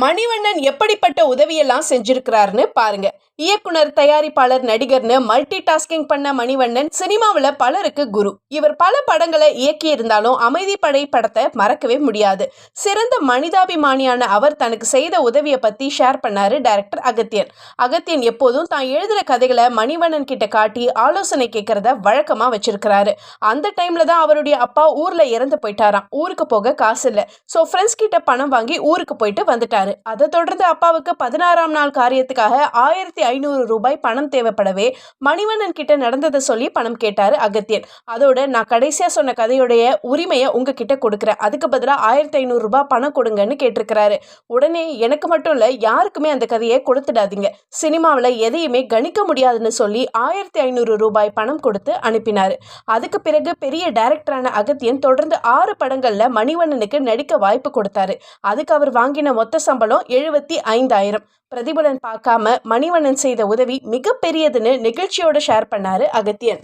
மணிவண்ணன் எப்படிப்பட்ட உதவியெல்லாம் செஞ்சிருக்கிறாருன்னு பாருங்க. இயக்குனர், தயாரிப்பாளர், நடிகர்னு மல்டி டாஸ்கிங் பண்ண மணிவண்ணன் சினிமாவில் பலருக்கு குரு. இவர் பல படங்களை இயக்கி இருந்தாலும் அமைதிப்படை படத்தை மறக்கவே முடியாது. சிறந்த மனிதாபிமானியான அவர் தனக்கு செய்த உதவியை பத்தி ஷேர் பண்ணாரு டைரக்டர் அகத்தியன். அகத்தியன் எப்போதும் தான் எழுதுற கதைகளை மணிவண்ணன் கிட்ட காட்டி ஆலோசனை கேட்கறத வழக்கமா வச்சிருக்கிறாரு. அந்த டைம்ல தான் அவருடைய அப்பா ஊர்ல இறந்து போயிட்டாராம். ஊருக்கு போக காசு இல்லை. ஸோ ஃப்ரெண்ட்ஸ் கிட்ட பணம் வாங்கி ஊருக்கு போயிட்டு வந்துட்டாரு. அதை தொடர்ந்து அப்பாவுக்கு 16ஆம் நாள் காரியத்துக்காக 1500 ரூபாய் பணம் தேவைப்படவே மணிவண்ணன் கிட்ட நடந்ததை சொல்லி பணம் கேட்டாரு அகத்தியன். அதோட நான் கடைசியா சொன்ன கதையுடைய உரிமையை உங்ககிட்ட கொடுக்குறேன், அதுக்கு பதிலாக 1500 ரூபாய் பணம் கொடுங்கன்னு கேட்டிருக்கிறாரு. உடனே எனக்கு மட்டும் இல்ல, யாருக்குமே அந்த கதையை கொடுத்துடாதீங்க, சினிமாவில் எதையுமே கணிக்க முடியாதுன்னு சொல்லி 1500 ரூபாய் பணம் கொடுத்து அனுப்பினாரு. அதுக்கு பிறகு பெரிய டைரக்டரான அகத்தியன் தொடர்ந்து 6 படங்கள்ல மணிவண்ணனுக்கு நடிக்க வாய்ப்பு கொடுத்தாரு. அதுக்கு அவர் வாங்கின மொத்த சம்பளம் 75,000. பிரதிபலன் பார்க்காம மணிவண்ணன் செய்த உதவி மிகப்பெரியதுன்னு நிகழ்ச்சியோட ஷேர் பண்ணாரு அகத்தியன்.